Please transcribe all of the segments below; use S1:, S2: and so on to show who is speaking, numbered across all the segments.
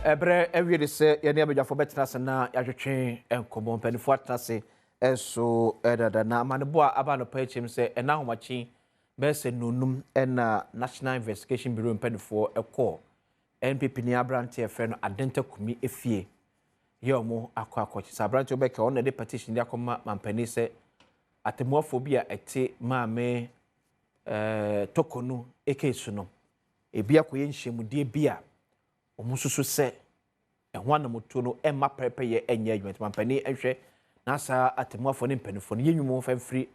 S1: Ebre every say ye near for better na ya twetwe enkomo mpanifo atase enso edada na amanebo aba no pa echim say ena homachi be se nonum na National Investigation Bureau mpanifo ekọ NPP ni abrante efe no Adenta Kuni efie ye omo akwakochi sabrante obeke on the petition dia koma mampani se atemuafo bi a ete maame tokonu ekesu no ebi akoye nhyemude bi a omususu se ehwa na moto no emma prepare enya adwuma mampani ehwe na sa atemuafo ne mpanifo no yenwumo famfiri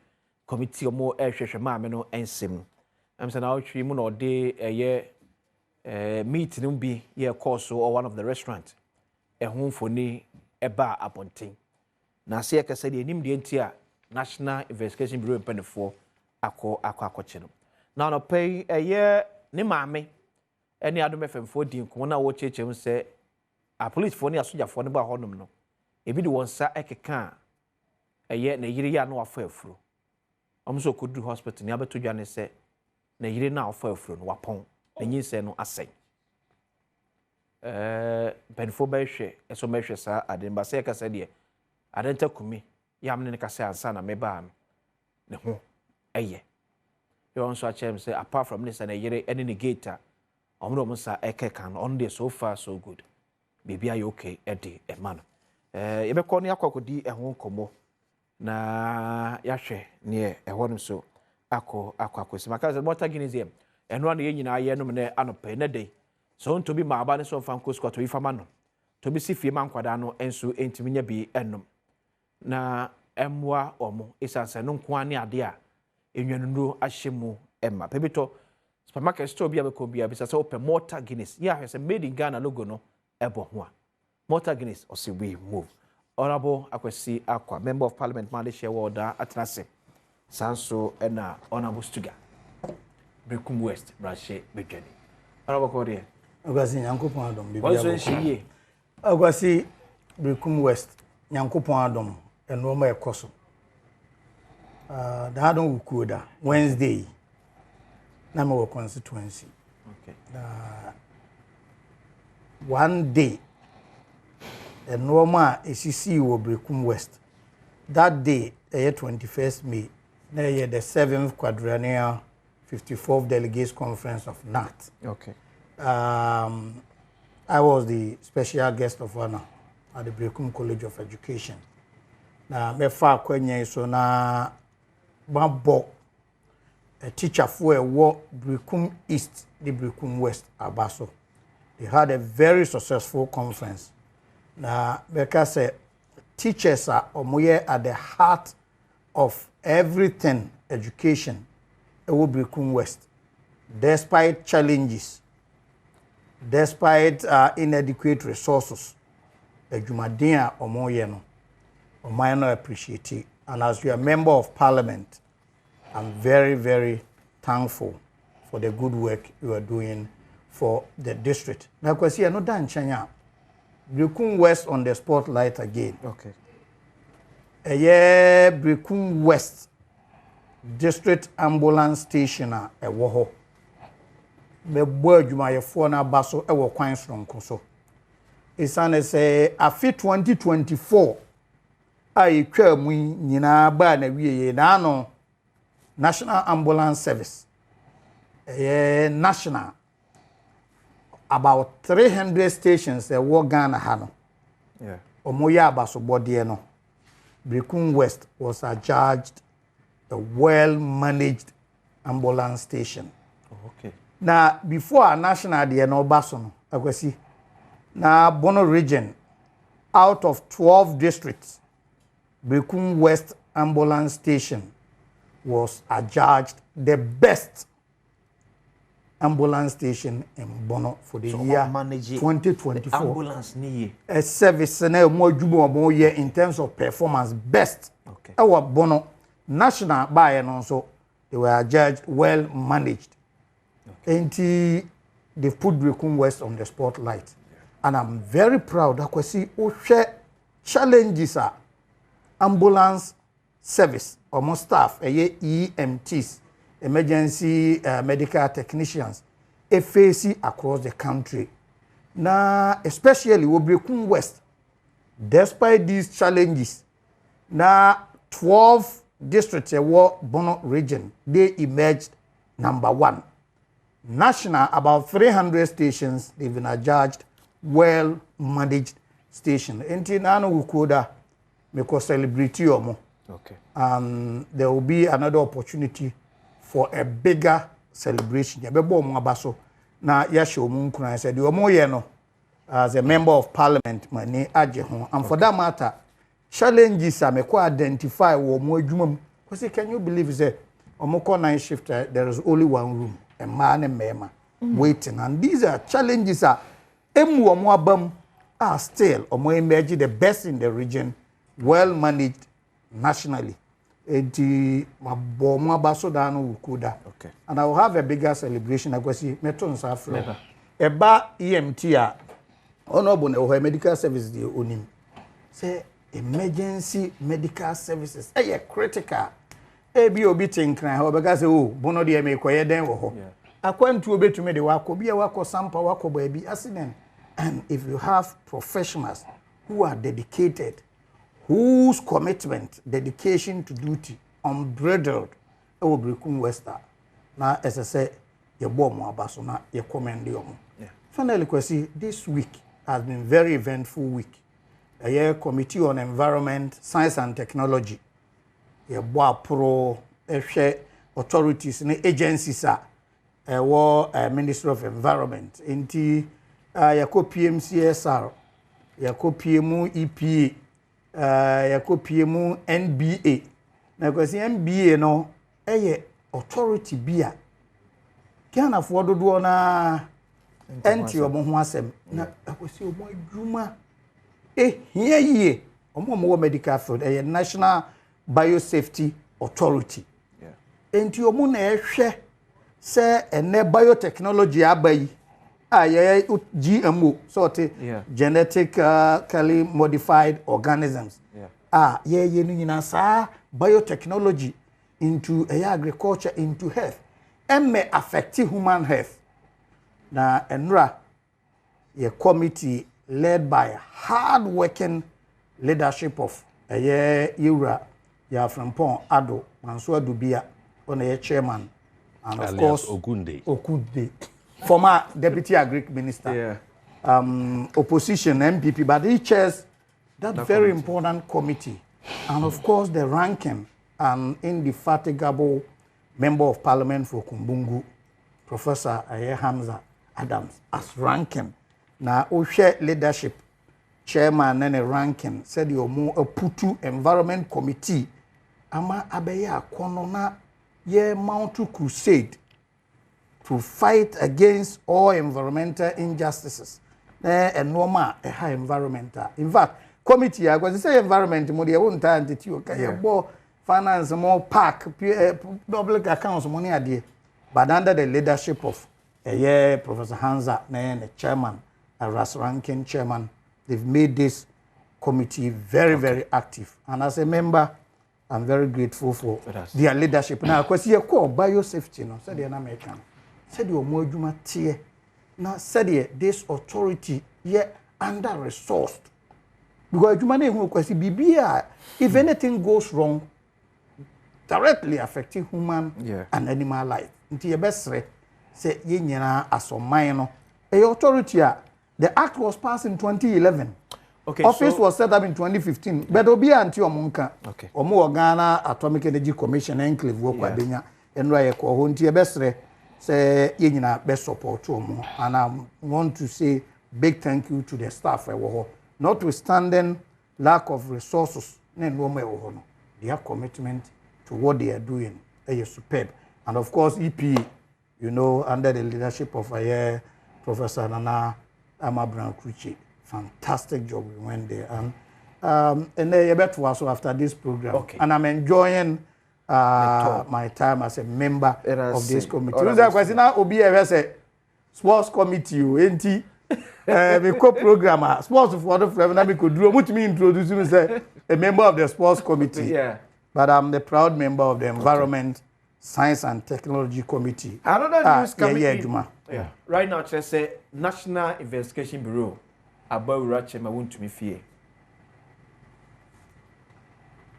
S1: committee omo ehwehwe maame no ensem amsa na otwi mu na ode eye meet no bi ye course or one of the restaurant ehunfoni eba aponten na se yekasa de enim de ntia National Investigation Bureau mpanifo akwakoche no na no pay eye ne maame eni Adom FM din ko na wo chechem se a police for ne asojafo ne ba honum no ebi de wonsa ekeka eye na yire ya na wafa afuro omso kodu hospital ne abeto dwane se na yire na wafa afuro no wapon na nyinse no asɛn benfo ba hwe eso mehwe sa ademba se ekasa de Adenta Kuni yam ne kasa ansa na meba no ne ho eye you also achem say apart from this na yire any negator omro musa ekekan on the so far so good baby are you okay edi e man yebekọ ne akokodi ehon komo na yahwe ne ehonum so akosi maka water guineas eno na yenyina aye no ne anope ne dey so nto bi maaba ne so fanko squat wi fama no to bi sifie mankwada no enso entimi nya bi enum na emwa omo isanse no nko ane ade a enwanunu ahyemu emma pebito supermarket store bi abeko bi abisa say open water guineas yeah say made in Ghana logo no ebo ho a water guineas or say we move honorable Akwesi Akwa member of parliament Malaysia Warda Atrase Sanso na honorable Stuga Brekum West Brashe Bedwani honorable Korea
S2: Agwasi Nyankopon Adom
S1: bibia wonso nhie
S2: Agwasi Brekum West Nyankopon Adom enroma ekoso da don ukuda Wednesday na me constituency
S1: okay
S2: one day enroma esisi wo Brekum West that day 21st May na the 7th quadrennial 54th delegates conference of NAT.
S1: Okay.
S2: I was the special guest of honor at the Brekum College of Education. Na me fa kwenye so na babo a teacher for a war Brekum East, the Brekum West abaso. They had a very successful conference. Na because teachers are omoye at the heart of everything education. It will Brekum West, despite challenges, despite inadequate resources, the Jumadea Omoyeno, Omayeno appreciate it. And as you are a member of parliament, I'm very, very thankful for the good work you are doing for the district. Now, because you are not done, Chanya, Brekum West on the spotlight again.
S1: Okay.
S2: Brekum West district ambulance station a ewo ho me bo adwumayefo na baso ewo kwan sonko so isane say afi 2024 a etwa mu nyina ba na wieye na no National Ambulance Service national about 300 stations ewo Ghana ha no
S1: yeah
S2: omoya abaso bode no Brekum West was adjudged a well-managed ambulance station.
S1: Oh, okay.
S2: Now, before our national day no bason, Akwesi, now Bono region, out of 12 districts, Brekum West ambulance station was adjudged the best ambulance station in Bono for the year 2024.
S1: Ambulance ni
S2: a service na more jubo year in terms of performance best.
S1: Okay.
S2: Our Bono national by and also they were judged well managed. Okay. And they put Brekum West on the spotlight. Yeah. And I'm very proud that we see challenges are ambulance service almost staff EMTs emergency medical technicians FAC across the country. na especially Obrekum West, despite these challenges, na 12 districts war Bono region, they emerged number 1. National, about 300 stations, they've been adjudged well-managed station. Enti nano wukoda meko celebrate yomo.
S1: Okay.
S2: There will be another opportunity for a bigger celebration. Yabebo omo abaso na yashe omo nkuna said omo ye no as a member of parliament mani aje ho. And for that matter, challenges are meko identify wo omo adwuma mu. Because can you believe say omo call night shift there is only one room, a man and mema waiting, and these are challenges are emu omo abam are still omo emerge the best in the region, well managed nationally. Enti mabomo abaso dano ukuda. Okay. And I will have a bigger celebration. I go see meton safro. Eba EMT a honorable ne medical services the onim. Say emergency medical services. Critical. Ebi obi tinkran ha obega say oh bono de me koye den wo ho. Akwantu obetumi de wako bia wako sampa wako baabi accident. And if you have professionals who are dedicated, whose commitment, dedication to duty, unbridled, it will become Western. Now, as I say, you bomb abaso na you commend you. Finally, kwesi, this week has been very eventful week. A year committee on environment, science and technology. You boa pro, authorities, agencies are. Ministry of Environment. Inti yako PMCSR, yako PMU EPA. Yako PMU NBA. Na kwesi NBA no authority bia. Kiana fuodo do na enti omo ho asem na kwesi omo adwuma hia yie omo medical field National Biosafety Authority. Enti omo na ehwe se ene biotechnology abayi GMO sort genetically modified organisms. Ye nyina sa biotechnology into agriculture, into health, and may affect human health. Na enra ye committee led by hard-working leadership of Yura ya from Adom Mansour Dubia on a chairman, and of course Okunde. Former Deputy Agric Minister, opposition MPP, but he chairs that very important committee. And of course, the ranking and indefatigable Member of Parliament for Kumbungu, Professor Hamza Adams, as ranking. Now, Oshe leadership chairman and a ranking said you more a Putu Environment Committee. Ama abeya konona ye mountu crusade to fight against all environmental injustices. And normal a high environmental. In fact, committee I was say environment mo dey won time to you can finance more park public accounts money ade. But under the leadership of Professor Hamza the chairman, Ras ranking chairman, they've made this committee very very active. And as a member, I'm very grateful for their leadership. Now, because you call biosafety, no, said the American. Said you more juma tie. Now said this authority under resourced. Because you money who kwesi bibia if anything goes wrong directly affecting human and animal life. Nti ye best say ye nyina asomman no. Authority the act was passed in 2011. Okay, office was set up in 2015. But obi anti omonka. Okay. Omo Ghana Atomic Energy Commission enclave wo kwadenya enra ye ko ho nti ye best say ye nyina best support omo. And I want to say big thank you to the staff notwithstanding lack of resources their commitment to what they are doing is superb. And of course EPA, you know, under the leadership of Professor Nana Amabran Kruchi, fantastic job we went there. And then you better also after this program. Okay. And I'm enjoying my time as a member of this committee. Now Obi say sports committee we co-programmer sports for the forever we could do me introduce me say a member of the sports committee. But I'm the proud member of the environment, science and technology committee. Another news committee.
S1: Yeah. Right now, just say National Investigation Bureau about Rachema Wontumi fear.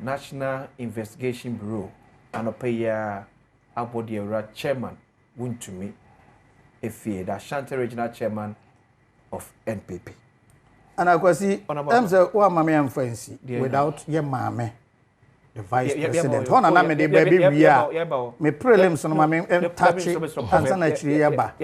S1: National Investigation Bureau and pay about the chairman Wontumi fear, the Ashanti Regional Chairman of NPP.
S2: And I can see I'm say what mama am fancy without your mama. The vice president. Hona na me the baby we are. Me prelims no mama touch answer na chiri ya ba.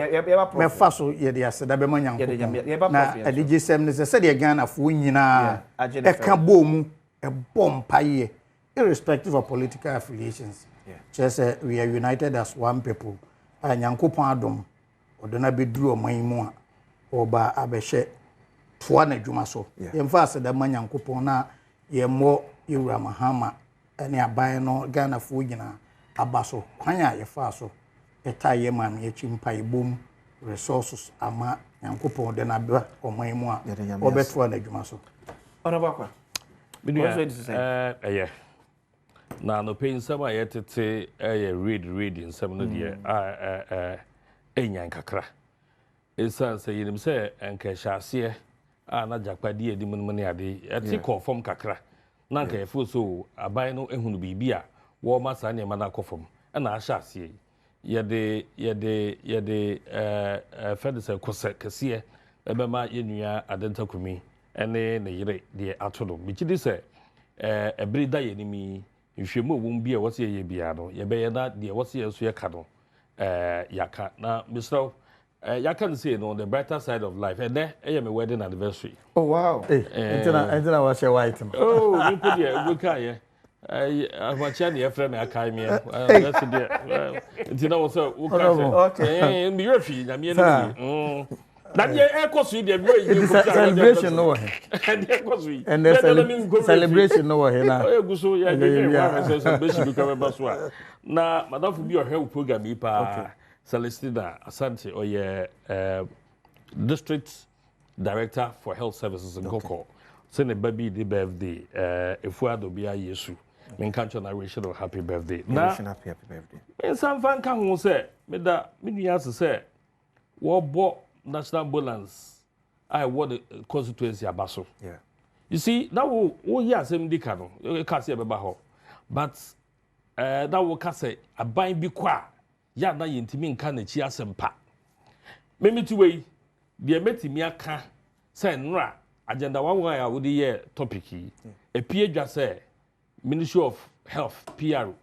S2: Me fa so ye de aseda be manyan ko. Na adije sem ne se de Ghana fo nyina e ka bom e bom paye irrespective of political affiliations. Just we are united as one people. Nyankopon adom odona be duru oman mu a oba abehye toa na dwuma so. Ye mfa aseda manyankopon na ye mo Yura Mahama ene aban no Ghana fo nyina abaso kwan a ye fa so etaye mam ye chimpa ibom resources ama yankopon de na ba oman mu a obeto na dwuma so
S1: ona bakwa
S3: na no pain sama yetete read nsam no de enyan kakra esa se yinim se enka hyase a na jakpade edi munmu ne ade eti confirm kakra na nka efo so aban no ehunu bibia wo ma sa ne ma na kofom na ahyase yede fedese kose kese ebema yenua Adenta Kuni ene ne yire de atodo bichidi se ebrida yenimi nhwemu won bia wose ye bia no ye be na de wose ye so ye ka no yaka na misro yaka say no the brighter side of life and there my wedding anniversary.
S2: Oh wow. Entina was your white.
S3: Oh, you put there we can abacha na friend akai me that's there entina was okay me refi na me no that ye ekosu dey we
S2: celebration no here
S3: and ekosu
S2: and the celebration no here na
S3: eguso ya celebration because baswa na madam fu bi o help program yi pa Celestina Asante or district director for health services in Goko. Send a baby the birthday. If we had to be a Yesu, men can't narration of happy birthday. Now, happy birthday. And some fan can say, me answer say, what bought national balance? I what the constituency abaso. Yeah. You see, that will yes, MD you can't say about but that will say a bind be quiet. Ya na yentimi nka na chi asempa memeti wei de metimi aka say nra agenda one ya wo de ye topic yi epie dwa say Ministry of Health PR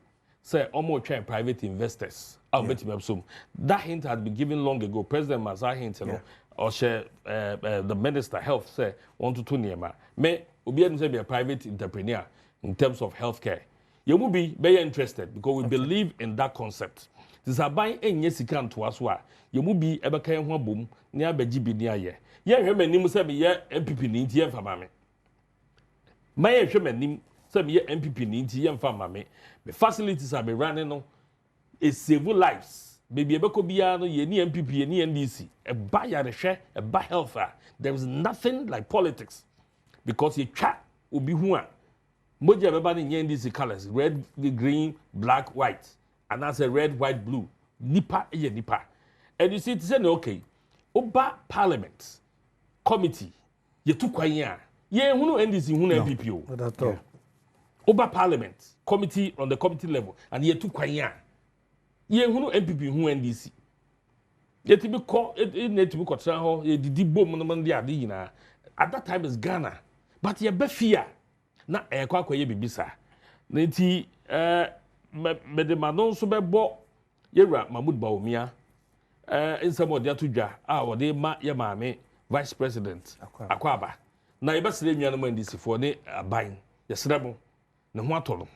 S3: say omo try private investors au betimi absom that hint had been given long ago. President Masa hint no or share the Minister Health say want to niema me obi anu say be a private entrepreneur in terms of healthcare you will be very interested because we believe in that concept. This aban enye sika ntoa so a ye mu bi ebeka ye ho abom ne abaji bi ne aye ye hwe manim se be ye MPP ni nti ye mfa mame ma ye hwe manim se be ye MPP ni nti ye mfa mame the facilities are be running no e save lives baby ebeko bia no ye ni MPP ye ni NDC e ba ya de hwe e ba health there is nothing like politics because ye twa obi hu a moja beba ni NDC colors red green black white. And that's a red, white, blue. Nipa, nipa. And you see, it's saying, okay, Oba Parliament Committee, ye took kwanya. Ye hunu NDC, hunu MPPO.
S2: That's all.
S3: Oba Parliament Committee on the committee level, and ye took kwanya. Ye hunu MPP, hunu NDC. Ye to be called, it need to be called, ye did bomb on the Adina. At that time, it's Ghana. But ye be fear. Na kwa ye bibisa. Neti, me de manon so bebo yewra Mahmoud Bawumia insem ode atodwa a ode ma ye maame vice president akwaba na ye besere nnuano man disifo ne aban ye serebo ne ho atolo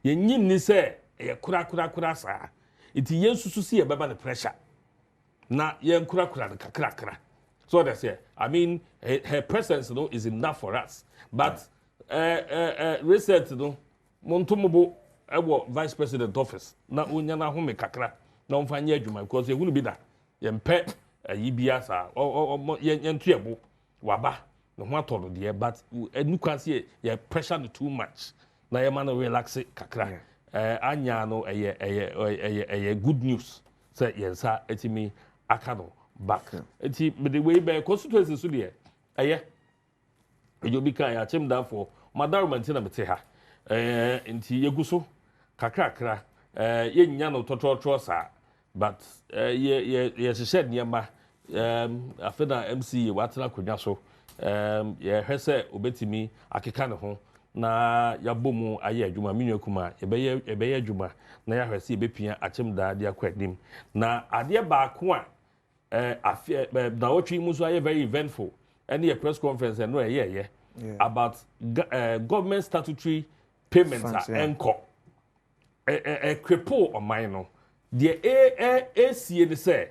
S3: ye nyim ni se ye kura sa iti yensusu si ye beba ne pressure na ye kura ne kakra so that's it. I mean her presence is enough for us but research montomobo ewo vice president office na onya na home kakra na omfanye adwuma because ehunu bi da ye mpe yibia sa ye ntuebo waba ne ho atolo de but enukwase ye pressure no too much na ye man relax kakra anya no eye good news say yensa etimi aka no back. Eti the way by constituency so there. Aye. You be kan ya chem down for madam maintain am te ha. Enti yeguso kakra ye nya no tototro sa but ye shed niema afeda MC watena kodwa so ye hwese obetimi akeka ne ho na yabomu aye adwuma menwa kuma ebe adwuma na ya hwese ebepia achem da de akwadim na ade ba ko a na wotwi mu so aye very eventful any a press conference no ye about government statutory payments enko cripple on mine no the ACA they say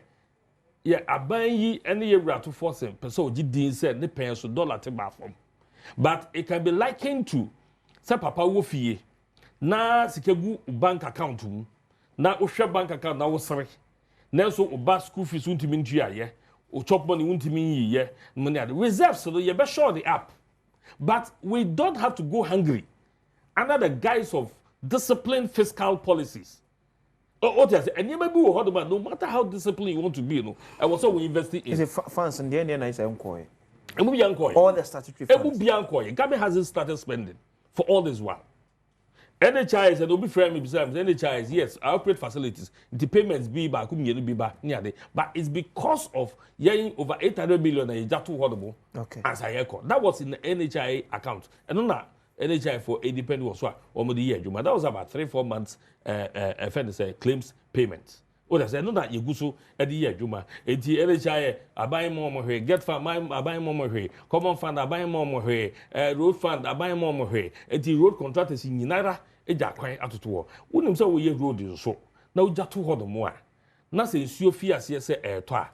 S3: yeah aban yi any year to force person ogidin say ne pen so dollar te ba from but it can be likened to say papa wo fie na sikegu bank account mu na wo hwe bank account na wo sere na so oba school fees untimi ntua ye o chop money untimi yiye money at reserves so you be sure the app but we don't have to go hungry under the guise of disciplined fiscal policies. What I say, and you may be no matter how disciplined you want to be, I was so investing in.
S1: Is it funds in the end is uncoy?
S3: It will be uncoy.
S1: All the statutory funds.
S3: It will be uncoy. Gabi hasn't started spending for all this while. NHIS and will be friendly besides NHIS, yes, I operate facilities. The payments be back, but it's because of over 800 million and just too horrible.
S1: Okay.
S3: As I echo. That was in the NHI account. And on that. NHI for independent was what almost the year. That was about 3-4 months. Claims payments. What I said, no that you go so at the year. Juma, NHI, I buy more here. Get fund, I buy more here. Common fund, I buy more here. Road fund, I buy more here. The road contractors in United, a jack quite out to war. Wouldn't so we road is so. Now just to hold more. Nothing is your fear, say air toa.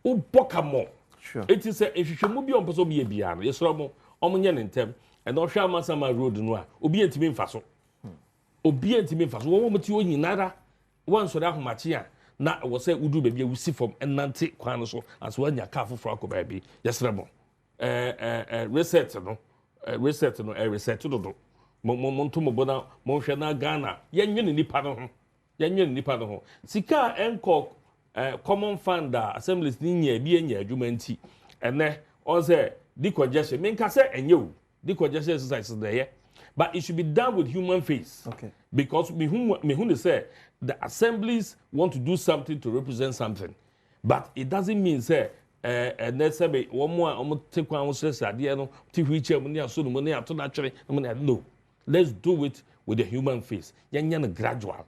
S3: Oh, boca more.
S1: Sure.
S3: It is a if you should move on, possible be a piano. Yes, Romo, Omonian in term. And Osha Masama road no obi entimi mfaso obi entimi mfaso wo mo ti o nyinara wan so da homachia na wo say udu bebia wusi from enante kwan so as wanya ka foforo akoba bi yesremo reset no reset do mo to mo bona mo hwe na Ghana yenwe ni nipa no ho sika enko common fund assemblies ni nya bi enya adwuma nti ene on say di congestion me nka say enye the congestion exercise is there, but it should be done with human face.
S1: Okay.
S3: Because me who say the assemblies want to do something to represent something, but it doesn't mean say let's say one more take one stress idea no to wheelchair money so money to naturally no. Let's do it with the human face. Yan gradual.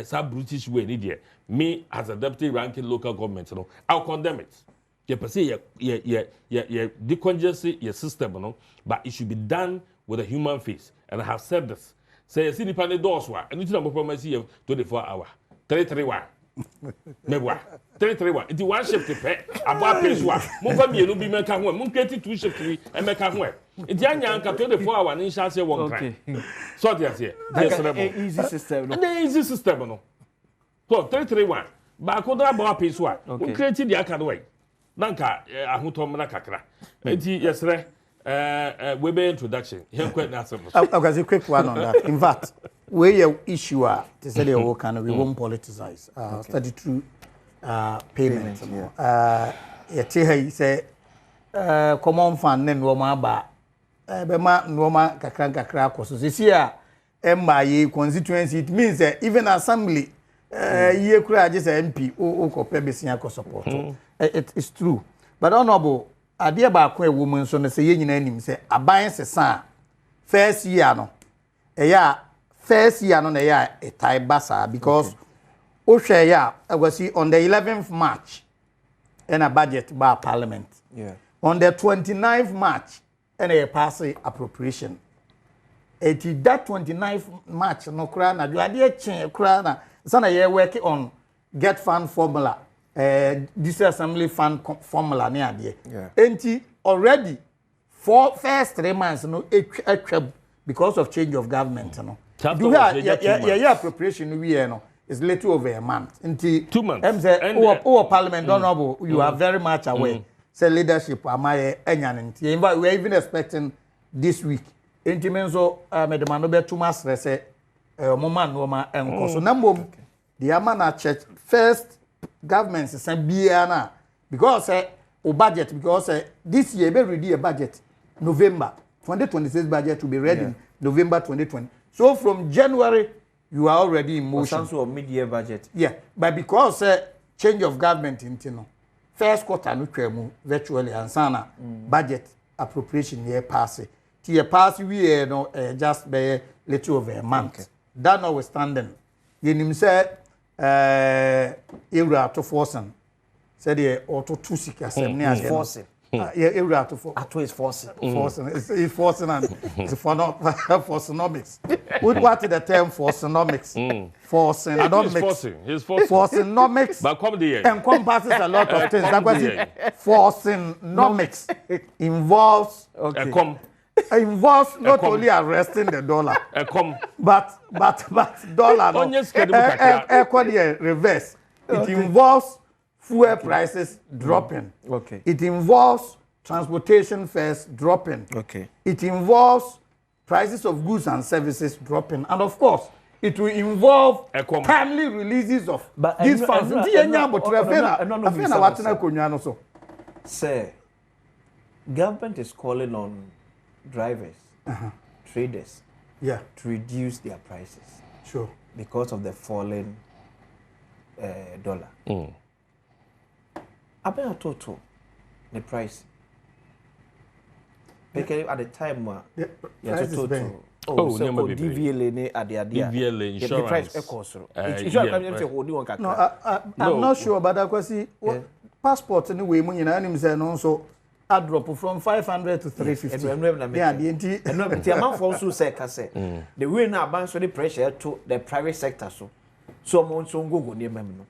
S3: Some British way in me as a deputy ranking local government, I'll condemn it. You per se decongestion your system, no, but it should be done with a human face. And I have said this. Say a city panel doors were, and you know, promise you 24 hours. 331. Mewa. 331. It's one shift to pay. About pays one. Move me, no be make a one. Moon 2 shift and make a one. It's young 24 hours and shall say one crime. So there's here. There's
S1: easy system.
S3: No, easy system, no. So 331. But I could have bought pays one. We created the academy. Nanka ahutom na kakra. Enti yesre we be introduction. Here quite na simple.
S2: Okay, a quick one on that. In fact, where your issue to say the whole kind of we won't politicize. Study through payment. Yeah, say common fund ne no ba be ma no ma kakra koso. This year MBA constituency it means even assembly ye kura just MP o ko pe besia ko support. It is true. But honorable, ade ba ko a woman so no say ye nyina anim say aban sesa first year no. First year no na ya etai basa because o hwe ya agwasi on the 11th March in a budget by parliament.
S1: Yeah.
S2: On the 29th March and a pass appropriation. It that 29th March no kra na ade chen kra na sana ye work on get fund formula. This assembly fund formula near there.
S1: Yeah.
S2: Enti already for first 3 months no because of change of government no. Do yeah appropriation we no is little over a month. Enti
S3: 2 months.
S2: Or parliament honorable you are very much aware. Say leadership am I enyanenti. We are even expecting this week. Enti menzo medemano be too much say moment no ma enko so number the amana church first government say bia na because budget because this year be ready a budget November 2026 budget will be ready November 2020. So from January you are already in motion.
S1: So mid-year budget.
S2: Yeah, but because change of government in first quarter no twemu virtually and sana budget appropriation year pass. Year pass we no just be little over a month. Okay. That notwithstanding, yenim say area to forcing. Said the auto two sikasem near
S1: forcing.
S2: Yeah, area to force.
S1: At is forcing.
S2: Forcing. It's forcing and it's for not forcenomics. What is the term forcenomics? Forcing. I don't mix.
S3: He's forcing.
S2: Forcenomics.
S3: But come there.
S2: Encompasses a lot of things. That was it. Forcenomics involves involves not only arresting the dollar, but dollar no. Reverse. It involves fuel prices dropping.
S1: Okay.
S2: It involves transportation fares dropping.
S1: Okay.
S2: It involves prices of goods and services dropping, and of course, it will involve timely releases of these funds.
S1: Sir, government is calling on drivers, traders,
S2: to
S1: reduce their prices.
S2: Sure.
S1: Because of the falling dollar. About total the price. Because at the time, total.
S3: DVLA insurance.
S1: The price echoes. No,
S2: I'm not sure, but I can see passport anyway. When say no, so I drop from 500 to 350. Yeah,
S1: the amount for also say the way now balance the pressure to the private sector. So amount so go near them.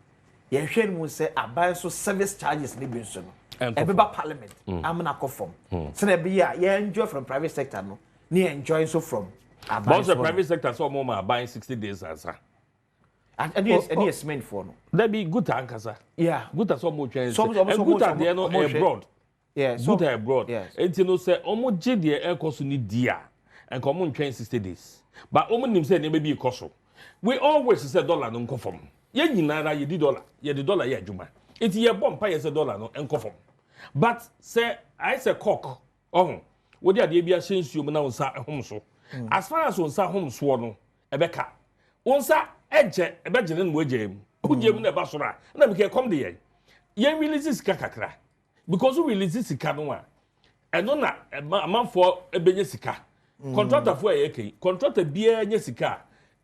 S1: You share mo say aban so service charges ni bi so no ebeba parliament amna ko form so na be ya enjoy from private sector no ni enjoy so from
S3: aban but the private sector so more buying 60 days answer
S1: and yes meant for no
S3: that be good ankasa good so more change
S1: some
S3: good at there no abroad good abroad
S1: yes
S3: you know say omo je de e koso ni dia and come on 60 days but omo nim say na be e koso we always say dollar no nko form ye nyinara ye di dollar ye adwuma enti ye bomb pa ye say dollar no enko form but say I say cock wo dia de bia hyensuo na wonsa ehom so as far as wonsa hom so no ebeka wonsa eje ebegene no agem ugem na eba soro a na me ke come de ye release sika kakra because we release sika no a eno na amanfo ebenye sika contractor fo ye kai contractor bia nya sika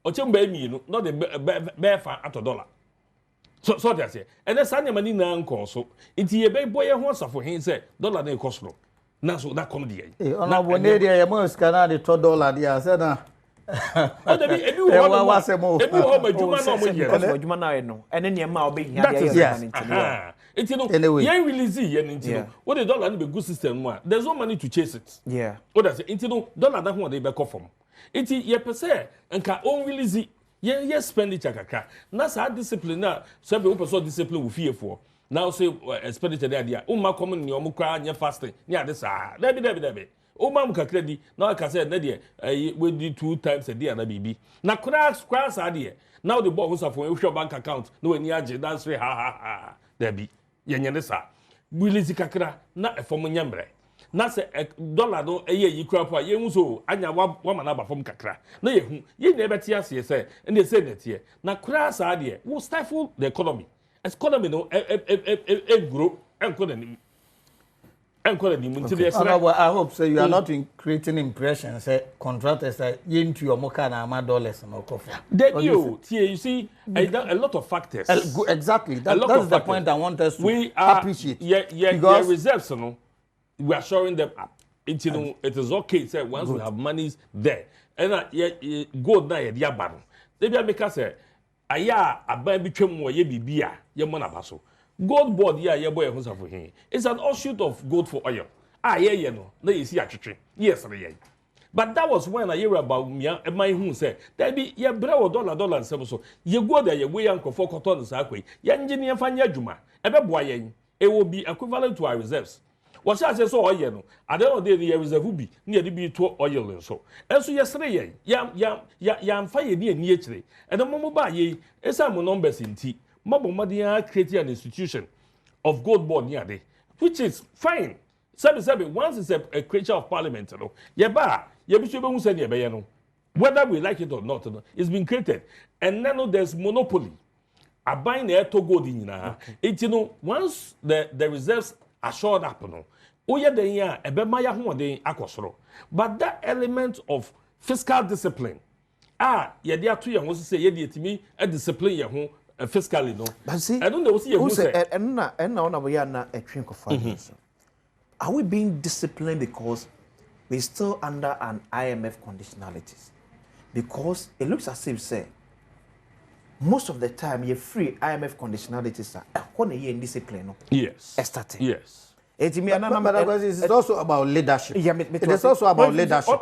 S3: ochemba emi no no the befa at dollar so that's it and then sanya mani na nko so enti ye be boye ho safo hin say dollar na e cost no na so that come there
S2: na wone there ye mo scanner the $2 there say na
S3: ebi wo majuma na mo here
S1: majuma na no ene ne ma obehia there
S3: enti no ye release ye enti no what the dollar no be good system no there's no money to chase it what that's it enti no dollar that one dey be come from iti ye pese nka on release ye expenditure kakra na sa discipline na so be person discipline wo fiefo now say expenditure there dia o ma come ni o mo kra nya fasting ni ade sa dabi o ma mo kakra di na ka say na de we do 2 times a day na bibi na kra sa de now the boy who sa for your bank account no ani age that's free ha dabi ye nya ne sa release kakra na e fom nyambre na se dollar no eye yi kura po ye hu so anya wa mana ba fom kakra na ye hu ye na ebeti ase se na se netie na kura sa de will stifle the economy no grow enko ni munti de
S2: I hope so you are not creating impression say contractors say ye ntu your moka na ama dollars no kofu
S3: you see a lot of factors
S2: exactly that's the point I want us to appreciate
S3: because reserves no we are showing them up. It is okay say once we have monies there. And gold na ye dia ba no. They be make us say aya aban bi twem wo ye bibia ye mo na baso. Gold board ye ye boy ho safo hin. It's an offshoot of gold for oil. Ye no na ye si atwetwe. Yes re. But that was when I hear about me my who say there be ye brew dollar nsem so. Ye go there ye we yanko for cotton sa kwai. Ye engineer fanya adwuma. Ebe boa yen. It will be equivalent to our reserves. What I say so oil no. At the end of the day, the reserve be near the be to oil so. And so yesterday, yam fire near actually. And the moment by ye, as I'm numbers in tea, Mabo Madia created an institution of gold bond near there, which is fine. Once it's a creature of parliament, you know, whether we like it or not, you know, it's been created. And now there's monopoly. I buy the to gold in it, you know, once the reserves are shored up, you know, but that element of fiscal discipline, there are 2 years, was say, to me, a discipline, fiscally, no.
S1: But see,
S3: I don't know, who say,
S1: and now we are not a drink of finance. Are we being disciplined because we're still under an IMF conditionalities? Because it looks as if, say, most of the time, you're free IMF conditionalities are when you're in discipline.
S3: Yes.
S1: Starting.
S3: Yes.
S2: It's also about leadership. Yeah, it is also about leadership.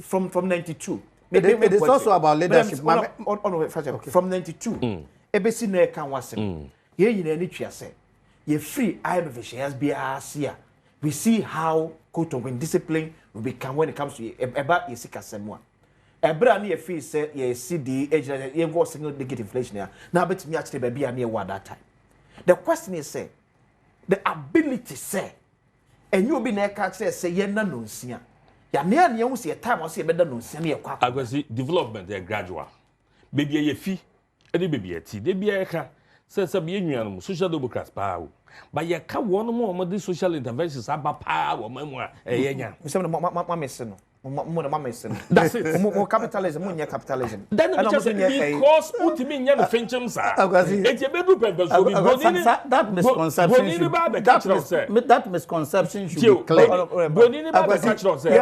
S1: From 92.
S2: It is also about leadership.
S1: From 92. Ebesi no can wasem. Ye yina ni twa say. Ye free IMF shares be asia. We see how quote unquote discipline will become when it comes to eba ye sika semwa. Ebra na ye free say ye CD ye go single digit inflation ya. Na betimi actually be bia na ye wa that time. The question is say the ability say and you be na catch say ye na no nsia. Ya na ye hu say time o say be da no nsia na ye kwa.
S3: Agwasi development is gradual. Baby ye fi e baby ati. De bia e ka say be nnuanum social democrats pa o. But ye ka one more the social interventions aba pa wo mamu a e nya.
S1: We say ma mess no.
S3: That's it.
S1: More capitalism, more capitalism.
S3: Then because ultimately nya no finchim sa. E je bedu pepper so
S2: that misconception should be clear.
S3: Bonini ba be catch us say.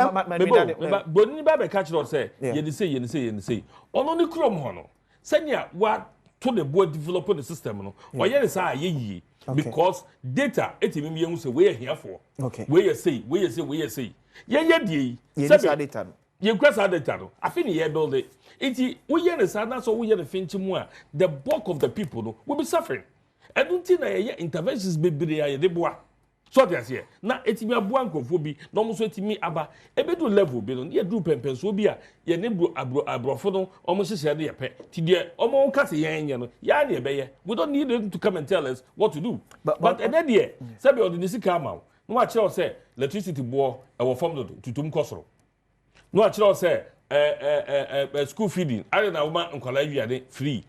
S3: Bonini ba be catch us say. Ye say. Ono ni krom ho no. Senya wa to the board develop the system no. O ye say aye. Because data etimi ye hu say we here for. We say. Ye die.
S1: Data.
S3: You cross data no. I feel ye build it. Iti we ye na say na so we ye the finchimu a the bulk of the people no will be suffering. I don't think na ye interventions bebre ya de boa. So that's here. Na etimi aboa nkofo bi no mo so etimi aba ebedu level bi no ye do pempenso bi a ye ne abrofo no omo hihye de ye pe. Ti de omo kase yen no ya na ebeye. We don't need them to come and tell us what to do. But and then there say be ordinary come no wa kire say electricity bo e wo form do tutum kosoro. No wa kire say school feeding I na woman nkwala wiade free.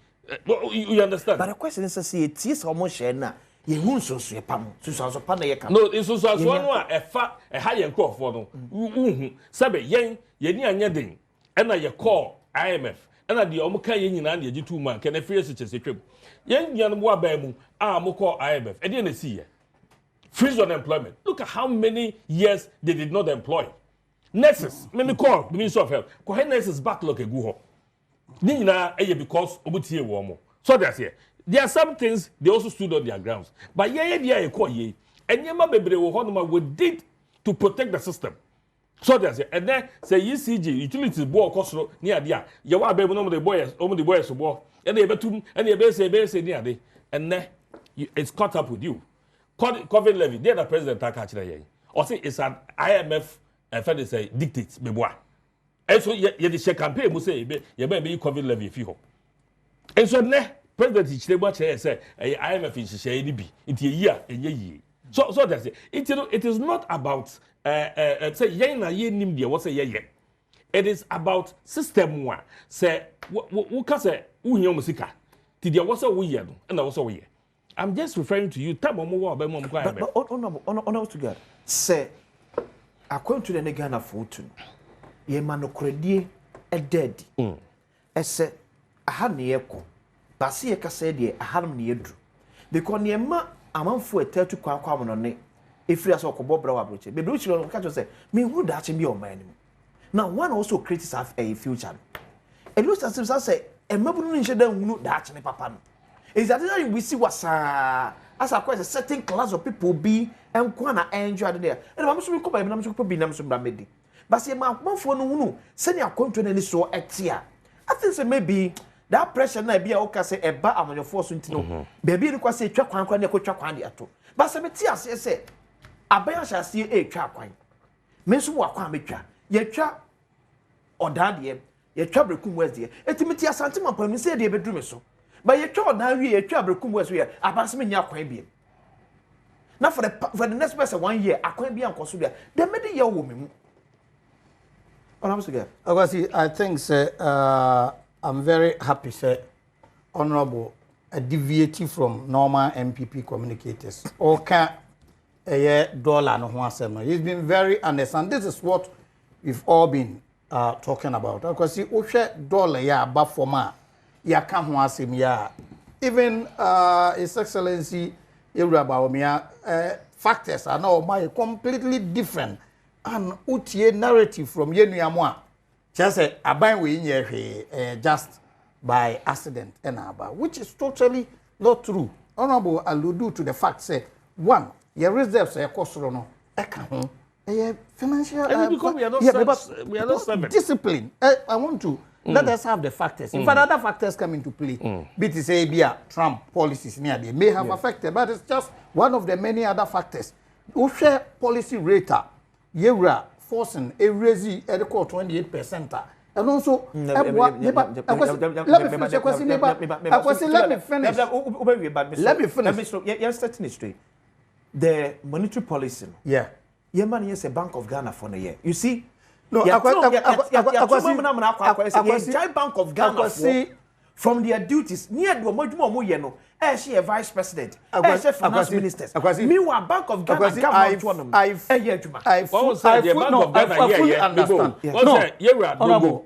S3: You understand?
S1: But the question is say it is how much na ye hu so pam so pa na ye ka.
S3: No, so no a efa e ha ye nkofo no. Hu sabe yen ye ni anya den e na ye call IMF e na de omo kan ye nyina na ye gitu man ke na free se twem. Yen nyan mo aba mu a mo call IMF e de na si ye. Freeze unemployment. Look at how many years they did not employ. Nurses, me call the Minister of Health. Ko nurses backlog egu ho. Ni nyina eye because obutie wo mo. So that's here. There are some things they also stood on their grounds. But ye call ye. And yema bebre wo ho no we did to protect the system. So that's it. And then say ECG utilities board kosoro ni ade a ye wa ba mu no the boys so bo. And they betum and they be say ni ade. And then it's caught up with you. COVID levy, they the president actually here. Or say it's an IMF and they say dictates beboa. And so ye the share campaign mu say ye be COVID levy if you. And so ne president Chilebo say IMF in share ni bi. It year enye. So that's it. It is not about say ye na ye nim de what say ye. It is about system one. Say wo ka say wo hia musika. Ti de what say wo ye no na wo say wo ye. I'm just referring to you. But
S1: together. Say, according to the Ghana fortune, ye manocredie a dead. Say, I had near co. Basi a cassadi, I had near drew. Because near ma, a man for a tell to quite common on it. If you are so cobra, but the British will catch us say, me who that be your man. Now, one also criticizes a future. It looks as if I say, a mabul ninja don't know that, papa. Is that we see what's as a quite a certain class of people be and kwana enjoy there. And I'm sure we I'm sure be names of Bramedi. But see, my for no, send your country and so etia. I think so maybe that pressure na be a say a bar on your force to know. Baby, you can say track one ato. But some tia say, a bear shall see a track wine. Mensu wakwa mecha. Ye tra or daddy, ye trouble come west there. Etimetia Santima Pony said the bedroom so. But you told now we a trouble come west here. I pass me your quabian. Now for the next person 1 year, I can't be on consider. They made a year woman.
S2: I think, sir, I'm very happy, sir, honorable, deviating from normal MPP communicators. Okay, a year dollar no one. He's been very honest, and this is what we've all been talking about. Because see, dollar yeah, but for ma, yeah, can't want him yeah. Even His Excellency factors are now completely different. And utie narrative from Yenuamwa. Just say aban we in just by accident and about, which is totally not true. Honorable allude to the fact say one, your reserves are cost no financial
S3: because we are not serving.
S2: Discipline. I want to let us have the factors. In fact, other factors come into play. BTC Trump policies near they may have affected, but it's just one of the many other factors. We share policy rate. Yewra forcing a raise at the 28%. And also, let me finish.
S1: Yes, certainly straight. The monetary policy.
S2: Yeah.
S1: Your money is a Bank of Ghana for the year. You see?
S2: No,
S1: Bank of Ghana from their duties near the she a vice president, she finance ministers. Meanwhile, Bank of Ghana
S2: I fully understand.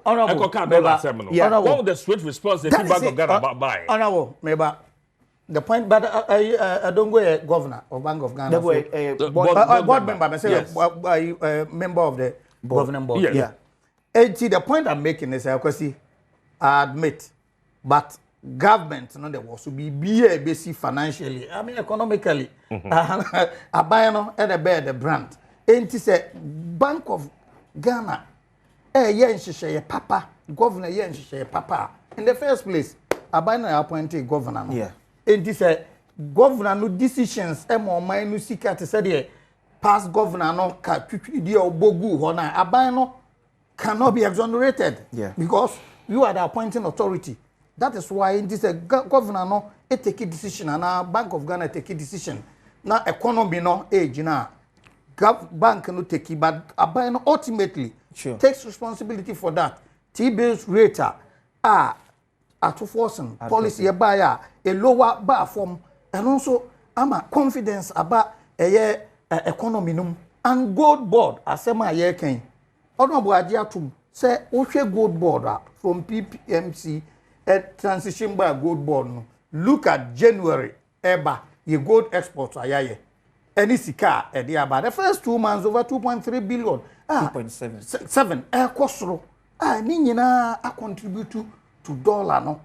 S3: Honorable, the straight response the Bank of Ghana by.
S2: Honorable, maybe the point, but I don't go a governor of Bank of Ghana. Board member, I say a member of the governing board. Yeah. The point I'm making is because I admit, but government no there was to be basic financially, I mean economically. A buy no at the brand. And it say Bank of Ghana papa governor papa. In the first place, a buy no appointed governor.
S1: Yeah.
S2: And it say governor no decisions more minus secret say past governor no ka twitwi or bogu hona. A buy no cannot be exonerated.
S1: Yeah.
S2: Because you are the appointing authority. That is why this governor no take a decision and our Bank of Ghana take a decision. Now economy no age na bank no take it, but Abaya ultimately takes responsibility for that. T-bills rate at forcing policy buyer a lower bar form and also confidence about a economy and gold board asema ye ken. Honorable Adiatum say gold board from PPMC. Transition by a gold bond. Look at January, eba, your gold exports are any sika at the about the first 2 months over 2.3 billion.
S1: 2.7.
S2: 7. Costro. Nina contribute to dollar no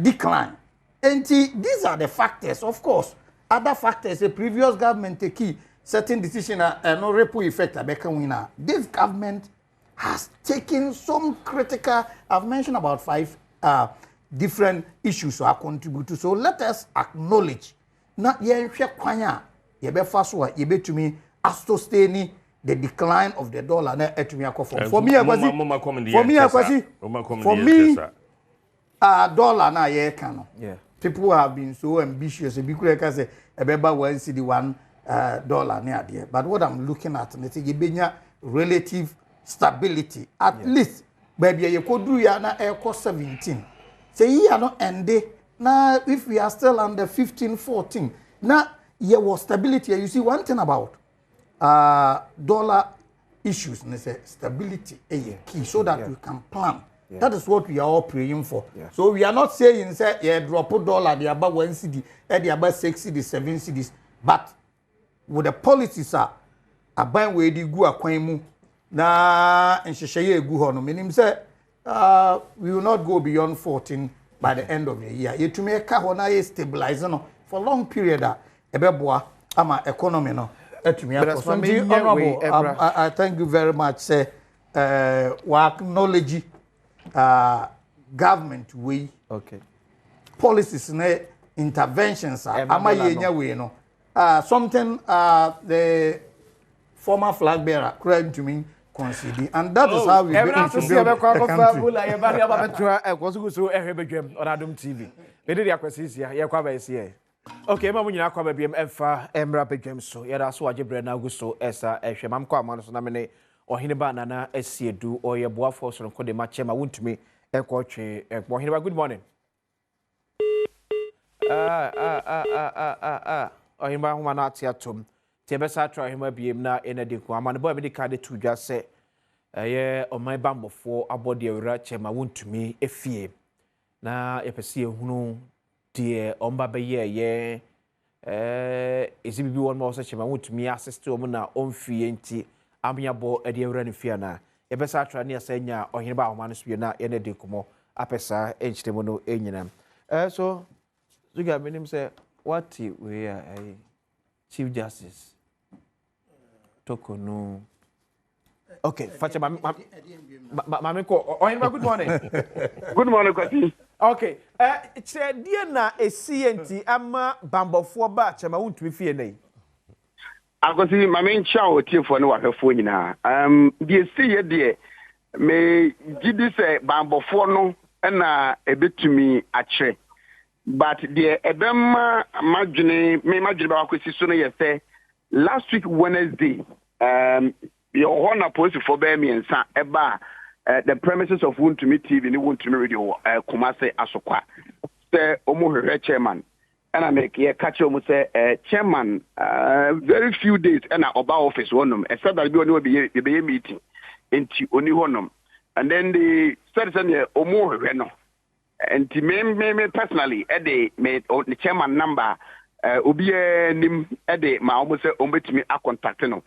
S2: decline. And these are the factors, of course. Other factors, the previous government take certain decision no repo effect winner. This government has taken some critical. I've mentioned about 5 different issues are contribute to. So let us acknowledge not ye kwanya ye be faso ye betumi sustain the decline of the dollar na etumi akofo. For me dollar na ye can.
S1: Yeah.
S2: People have been so ambitious e be kure say e be ba $1 near there. But what I'm looking at ye benya relative stability at least baby you could do ya na cost 17. Say ye are not ended. Now if we are still under 15, 14, now there was stability. You see one thing about dollar issues, and say stability is key so that we can plan. Yeah. That is what we are all praying for. Yeah. So we are not saying say yeah drop $1, they about 1 cedi, they about 6 cedis, 7 cedis, but with the policies are buying where they go akwan na nhyehyeye egu ho no menim say we will not go beyond 14 by the end of the year. Yetumi ka ho na ye stabilize no for long period ebeboa ama economy no etumi akọ. I thank you very much say we acknowledge government way policies and interventions ama yenya way no something the former flag bearer cried to me conceding, and that is how we build the country.
S1: On Adom TV. Okay, ma munyina kwa babiem emfa emra bedwam so. Yeda so agebre na aguso esa ehwe mam kwa amano so na me ohene ba nana asiedu oye boafo so nko de ma chema wontumi ekotwe ohene ba good morning. Ohene ba homa na atiatom. Te be sa tra ohene ba biem na enade ko amano boy me de ka de tudwa se ye oman bambofo abode awura chema wontumi efie. Na yepese ehunu die omba beye ezibibi won ma so chema wutumi assist o mu na omfie nti amyabo ade awura ne fia na yebesa atra ne asanya ohene ba ahoma no so na ye ne de komo apesa enchitemo no enyina so zuga menim say what we are chief justice tokonu okay fache mami ko ohene ba good morning.
S4: Good morning, Kwasi.
S1: Okay. Dia na esienti ama bambofo ba chama wontumi fie nei.
S4: Akosi mame ncha o tiefo ne wahwefo nyina. Die sie de me gidi se bambofo no na ebetumi akye. But the ebema madwene me madwene ba akosi so no ye say last week Wednesday your honor police for be me nsa eba the premises of Wontumi TV ni Wontumi Radio Kumase Asokwa say omo chairman and I make here catch omo say chairman very few days and oba office honum except that be meeting enti oni honum and then the said omo no and me personally me the chairman number obi nim ma omo say omo betimi a contact no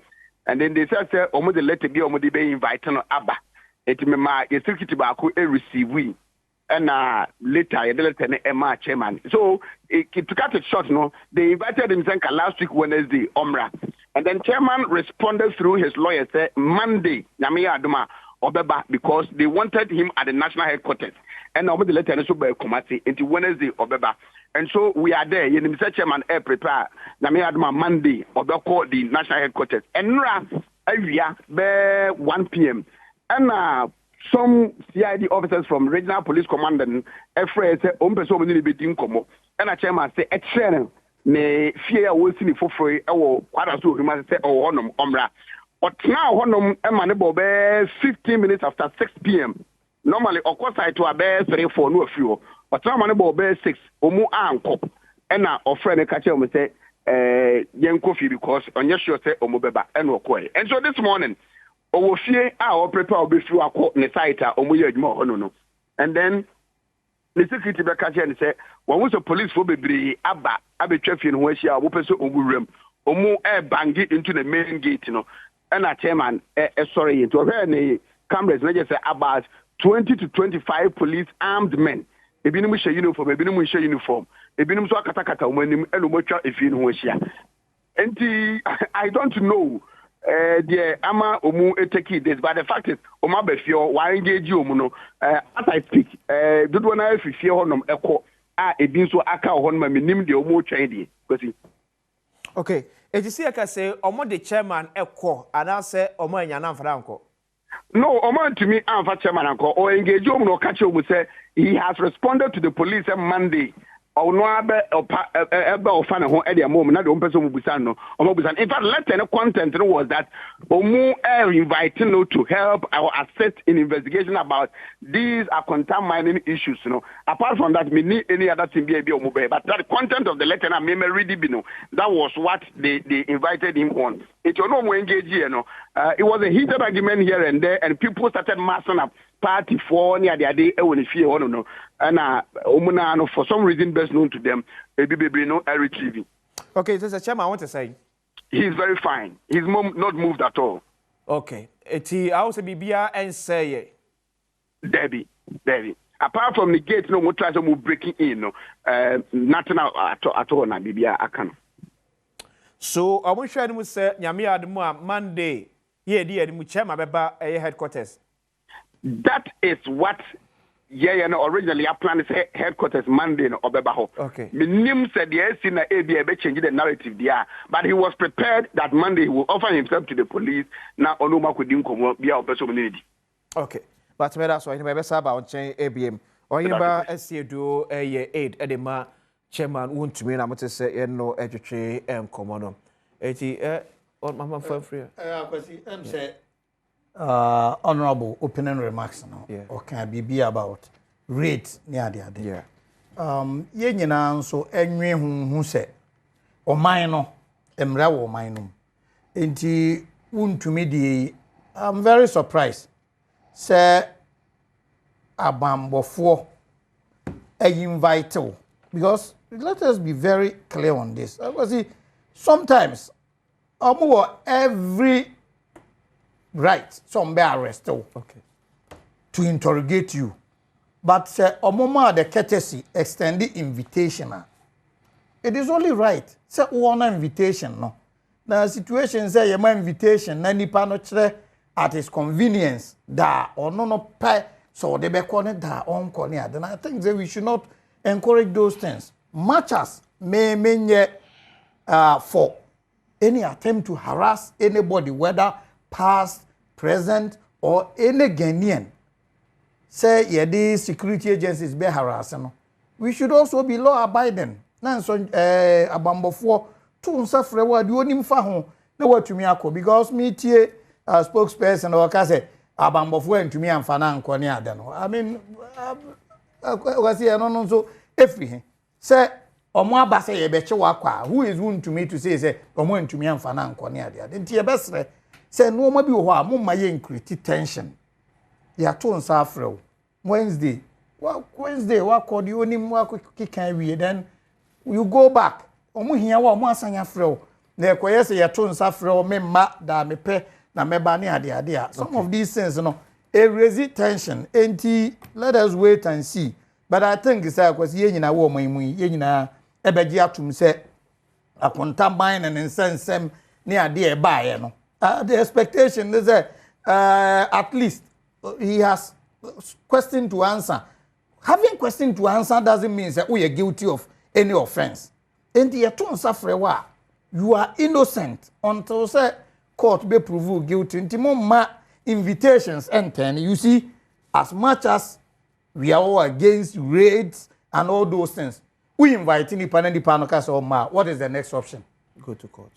S4: and then they said omo the letter be omo be invite no aba eti me ma executive baako receive we and later you letter ne ema chairman so to cut it short no they invited him last week Wednesday omra and then chairman responded through his lawyer say Monday nyame adoma obeba because they wanted him at the national headquarters and now the letter so be Kumasi into Wednesday obeba and so we are there you Mr. Chairman prepare nyame adoma Monday obeko the national headquarters and avia be 1 p.m. and some CID officers from regional police command afraid say ompeso mo ni be din komo and chairman say etrene ne fear wo sini foforo e wo kwada so huma say o honom omra but now honom e ma ne bo be 15 minutes after 6 p.m. normally of course I to be 3-4 no afiwo but now ma ne bo be 6 omu anko and na ofre ne ka che mo say yenkofi because onye sure say omu beba and okoi and so this morning Owofie a prepare obefi akọ ne site a omo ye adwuma ho no and then the security be catch and say when we so police for bebre aba abetwa fie no ho ahia wo pese omuwuram omo bangi into the main gate no and a chairman sorry into where ne cameras na just say about 20 to 25 police armed men ebinim share uniform ebinim share uniform ebinim so akatakata omanim eno motwa efie no ho ahia enti I don't know the ama omu eteki this but the fact is oma befio wa engage omu no as I speak dodo na afifie honom ekọ a ebi nso aka honom menim de omu twen de kwesi
S1: okay ejisi aka say omo the chairman ekọ ana say omo anya na mfara nko
S4: no omo to me amfa chairman anko o engage omu no ka che omu say he has responded to the police on Monday no abe ofana ho e de mom na de ompeso mubusan no omobusan in fact letter the content was that omu inviting no to help or assist in investigation about these are contaminating issues apart from that me need any other thing be omu be but that content of the letter na me read it that was what they invited him on it no more engage here it was a heated argument here and there and people started massing up party for near the day e woni fie hono no na omuna no for some reason best known to them ebibebe no retrieving.
S1: Okay, so the chairman I want to say
S4: he's very fine. He's not moved at all.
S1: Okay, eti I also bibia and say
S4: Debbie apart from the gate no mo try to move breaking in no nothing at all na bibia akan.
S1: So I want to say nyame adom Monday ye di adi mu chairman beba headquarters.
S4: That is what originally I planned headquarters Monday no Obebaho.
S1: Okay.
S4: Minim said yes in the ABA change the narrative there, but he was prepared that Monday he will offer himself to the police. Now Onuma could be our person.
S1: Okay. But that's why he may be saba on chain ABM. Or you ba SCA do a aid edema chairman Wontumi na mote say ye no etwetwe enkomo no eti on mama free
S2: akwasi say honorable opening remarks no or can be about rate near the other ye nyina nso enwe hu se oman no emra wo oman no enti Wontumi di I'm very surprised say abambofo invite because let us be very clear on this. Because sometimes every right some be arrested to interrogate you. But omoma the courtesy extend the invitation. It is only right. Say one invitation no. Now situation say your invitation na nipa no kire at his convenience da or no pay so they be calling that on corner. Then I think that we should not encourage those things. Much as may mean for any attempt to harass anybody, whether past, present, or any Ghanaian. Say, yeah, these security agencies be harassing. We should also be law abiding. Nanso abambo for two suffer what you only faho no what to me because me tie spokesperson or case abambo for to me and fanan kwani adeno. I mean was here no so everything. Say omo abase ye beche wakwa who is Wontumi to say omo ntumi amfa na nkone ade ade nti ye besre say no ma bi ho a mo ma ye increase tension ya to nsa afrew Wednesday wa call the onim wa kikan wie then you go back omo hia wa omo asanya afrew na ekoye say ya to nsa afrew me ma da me pe na me ba ne ade ade a some of these things no a raise tension enti let us wait and see. But I think it's because ye nyina wo manmu ye nyina ebeji atum se akonta ban and nsensem ne ade e baaye no the expectation is that at least he has question to answer. Having question to answer doesn't mean that we are guilty of any offense. And the to suffer wa you are innocent until say court be prove guilty. Ntimo ma invitations enter you see as much as we are all against raids and all those things. We invite any panel so ma. What is the next option?
S1: Go to court.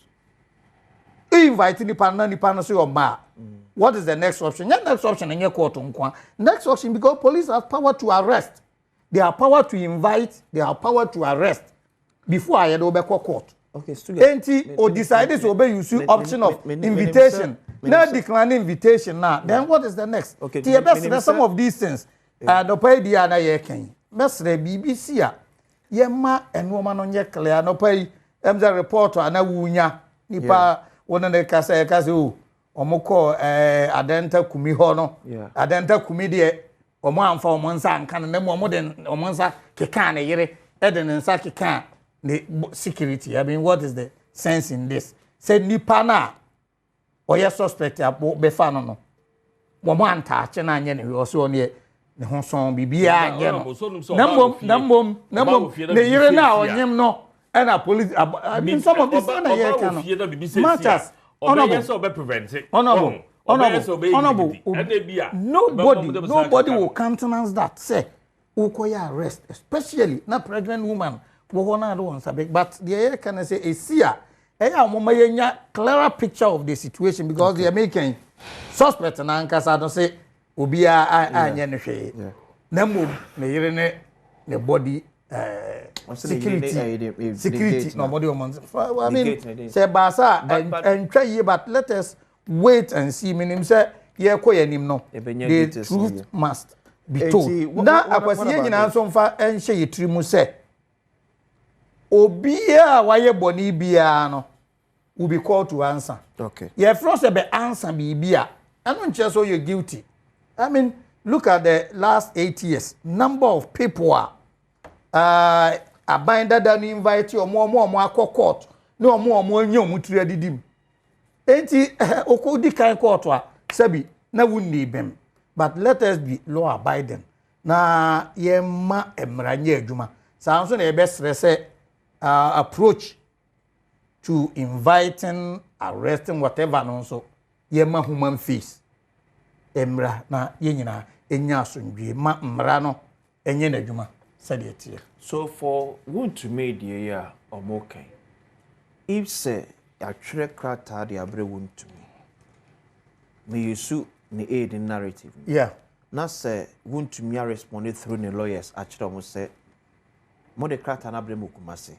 S2: We invite any panel so ma. What is the next option? The next option in your court next option because police have power to arrest. They have power to invite. They have power to arrest before I go back to court.
S1: Okay,
S2: student. Or decided to obey you option of invitation. Now decline invitation now. Then what is the next?
S1: Okay.
S2: There's some of these things. No pay dia na ye kan mesre BBC a ye ma enwoma no nye clear no pay emza report ana wunya nipa wona ne kasa o omoko Adenta Kuni ho no Adenta Kuni de omo amfa omo nsa anka na mo omo de omo nsa keka na yire e de nsa keka ne security. I mean, what is the sense in this? Say nipa na oye suspect abo be fa no mo anta ache na anye ne we so ne ne ho son bibia anye no nambom ne yire na onyem no and a police I mean some of this na here can matters honorable nobody will countenance that say ukoya arrest especially na pregnant woman wo na do sabe but the here can say esia eya mo mayenya clearer picture of the situation because they are making suspect na ankasa do say obia anya ne hwe na mom me yire ne body security no body I mean say basa and try ye but let us wait and see meaning say ye koyanim no the truth must be told na akwasi ye nyina so mfa enhye yetiri mu say obia waye boni bia no will be called to answer.
S1: Okay.
S2: Ye from say be answer bibia I don't just so you're guilty. I mean, look at the last 8 years. Number of people are binder than invite you more court. No more nyom three didim. Enti okodi kan court wa sabi na wunni bem. But let us be law abiding. Na yema emranye adwuma. Sa so na best say approach to inviting, arresting, whatever no so yema human face. Emra na ye nyina enya asundwe ma mra no enye na adwuma said it here.
S1: So for Wontumi the year or okay. If say a track crata the abre Wontumi. May you sue the aid in narrative.
S2: Yeah.
S1: Now say Wontumi responded through the lawyers actually almost say more the crata na abre mukumase.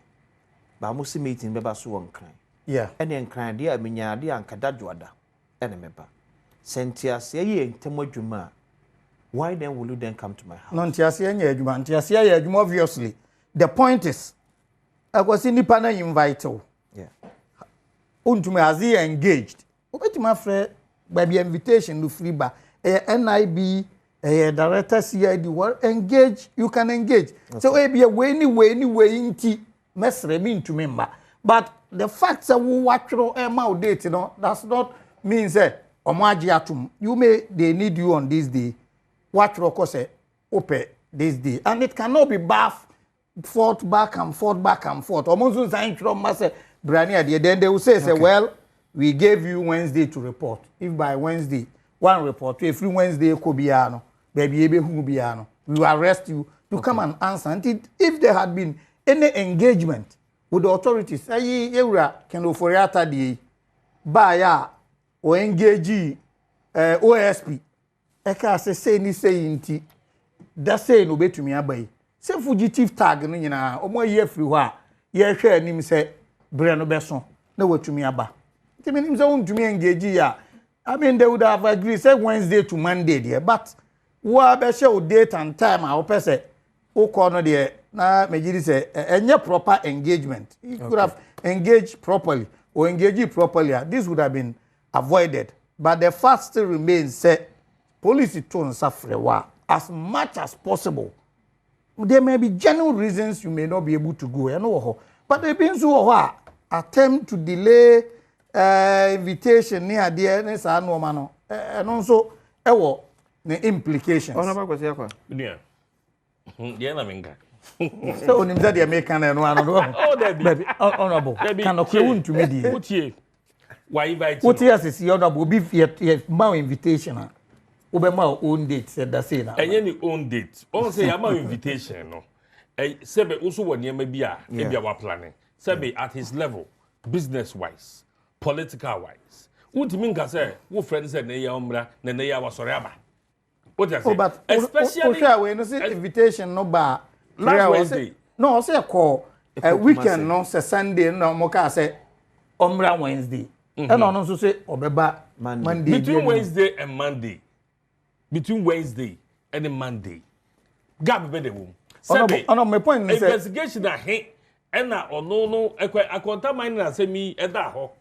S1: But musi meeting beba so one crime.
S2: Yeah.
S1: Any encrying dear minya dear and kadajwada. Any member. Sentia say ye temo juma. Why then will you then come to my house?
S2: No, Ntiasia, obviously. The point is, I was in the panel invited.
S1: Yeah.
S2: Wontumi has he engaged. Obeti my friend, by the invitation to free bar, NIB, director CID, engage, you can engage. Okay. So maybe a way anyway, inti, mesre mean to member. But the facts that we watch through date, does not mean that you they need you on this day. Watch say open this day, and it cannot be back and forth. Almost saying from Master Brania, then they will say, well, we gave you Wednesday to report. If by Wednesday, one report, every Wednesday, Kobiano, baby, Hubiano, we will arrest you to come and answer. And if there had been any engagement with the authorities, say, can offer the buyer or engage OSP. Eka say ni say nti da say no betumi abai say fugitive tag no nyina omo ye free ho a ye hwe anim say bre no beso na watumi aba nti menim say wontumi engage ya. I mean they would have agreed say Wednesday to Monday there, but wa be show date and time a person o call no there na megidi say enye proper engagement. He could have engaged properly or engaged properly. This would have been avoided, but the fact still remains say police to suffer as much as possible. There may be genuine reasons you may not be able to go. But there been so attempt to delay invitation near the and also the implications.
S3: Yeah.
S2: So on him that the American and one baby honorable cannot to me.
S3: Why invite?
S2: What is the honorable be more invitation? Obama own date said that say na.
S3: Any own date. On say am invitation no. Sebe also won near maybe a we planning. Sebe at his level, business wise, political wise. Wontumi nka say wo friend say na ya omra na na ya wasore aba. What you say?
S2: But
S3: especially
S2: we no say invitation no ba
S3: last Wednesday.
S2: No, say call weekend no say Sunday no mo ka say omra Wednesday. And on also say obeba Monday.
S3: Between Wednesday and Monday. Between Wednesday and Monday. Gap be the womb.
S2: My point is
S3: investigation a hit and na no I contact mine and say me eda ho.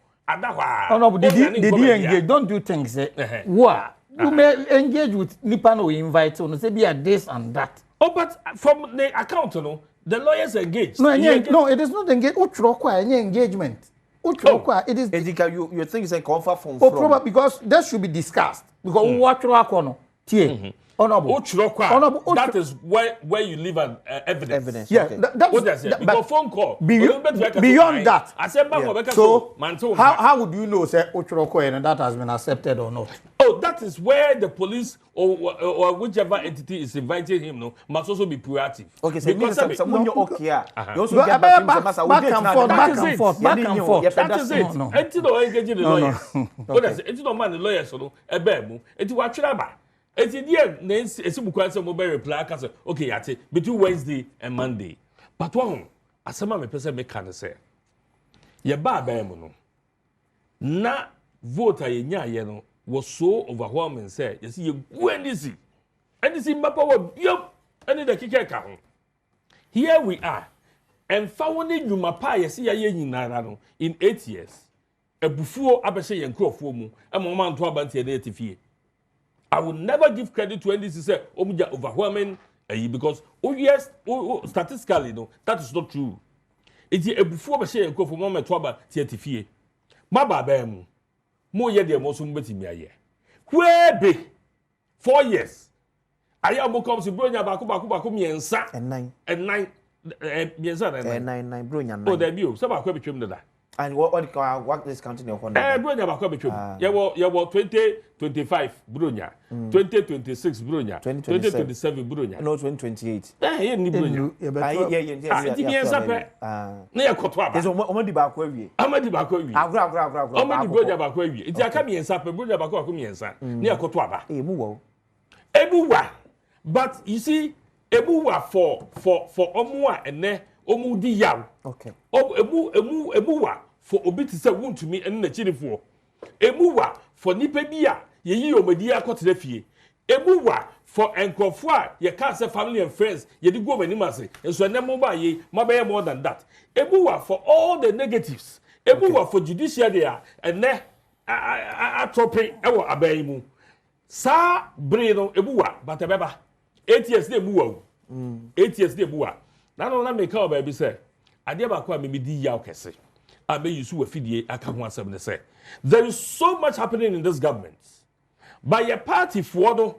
S2: Did you engage? Don't do things. What? You may engage with Nippon or invite on say be a this and that.
S3: Oh, but from the account, the lawyers engaged.
S2: No, it is not engaged. Any engagement. It is.
S1: You think it's a comfort from?
S2: Oh, probably because that should be discussed. Because what Honorable.
S3: That is where you leave an evidence.
S2: Yeah,
S3: okay.
S2: That's
S3: because phone call.
S2: Beyond that.
S3: I said,
S2: so how would you know say and that has been accepted or not?
S3: Oh, that is where the police or whichever entity is inviting him must also be proactive.
S1: Okay, so because someone you're okay. You also
S2: get back and forth.
S3: That is it. Until no engaging the lawyers. What is it? Until no man the lawyers so ebemu. Until what should I it's the end. It's a mobile reply. Okay, yate between Wednesday and Monday. But one, as some me person make can say, ye ba no. Na voter ye nya ye no was so overwhelming. Say, you see, you go and this, mapa wa yum, and the kike ka ho. Here we are, and found you mapa ye see ye nyinara in 8 years. Ebufuo abese ye nkrofo mu, e mo man to abanti e na I will never give credit to NDC say omuja overwhelming because yes statistically that is not true. It is ebufu be share nko for moment to aba tietifie. Ma ba ba mu. Mo ye de mo so mbetimi aye. Webe 4 years. Aya mo come to bronya baako miensa
S1: and nine
S3: miensa
S1: nine bronya nine.
S3: Oh there be o. So ba kwa betwem dada.
S1: And what this counting your Honda?
S3: Bronya ba kwa betwem. Ye wo 2025 Bronya. 2026 Bronya. 2027 Bronya.
S1: No 2028.
S3: Ye ni Bronya.
S1: Yeah.
S3: Ti bien sape. Na ye koto aba.
S1: Yes, omadi ba kwa wi.
S3: Amadi ba kwa wi.
S1: Agura.
S3: Omadi Bronya ba kwa wi. Ti aka bien sape Bronya ba kwa miensa. Na ye koto aba. Ebuwa. But you see ebuwa for omu a ene omu di yaw.
S1: Okay.
S3: Ebuwa for obi ti say Wontumi and na chirifo. Ebuwa for nipa bi a ye yi omadi akotere fie. Ebuwa for enkofo a ye ka say family and friends ye di go mani mase. Enso ene mo ba ye mabaye more than that. Ebuwa for all the negatives. Ebuwa for judiciary a ene atope ewo abayi mu. Sa bre no ebuwa batabeba 8 years dey ebuwa 8 years dey ebuwa na no na me ka oba bi say ade ba kwa me di yaw kese a me yusu wa fidie aka ho asem ne say there is so much happening in this government by your party for no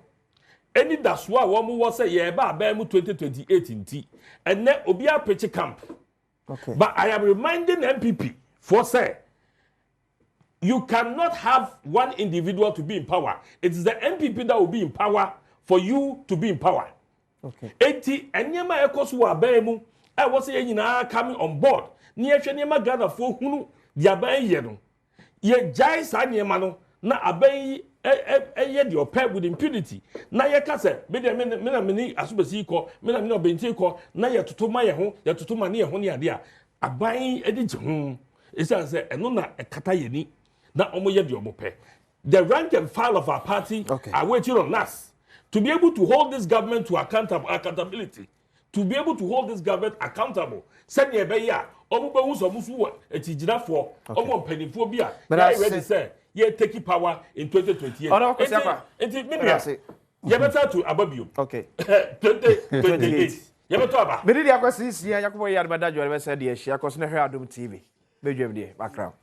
S3: any that's why wo mo say ye ba mu 2028 nti and then obi a preach camp.
S1: Okay.
S3: But I am reminding MPP for say you cannot have one individual to be in power. It is the MPP that will be in power for you to be in power.
S1: Okay.
S3: Eti enyema ekoso wa abemu I was say nyina coming on board. Ni ehwe nyema Ghana fo hunu di aban ye no. Ye jai sa nyema no na aban ye di opɛ with impunity. Na ye ka se me na meni asubesi ko, me na obenti ko na ye totoma ye ho, ye totoma ne ye ho ne ade a aban edi je ho. Esa say eno na ekata ye ni. Na omo ye di omo pɛ. The rank and file of our party are waiting on us to be able to hold this government to accountability. To be able to hold this government accountable. Send ye be ya. Omo be hu so musu etijira for omo mpanifo bi a they ready say ye take power in 2028. You better to ababio.
S1: Okay.
S3: 2028. You better aba.
S1: Me di akwasi sia yakobo ya badaju be say de ehia akoso na hwe Adom TV. Bedwem de background.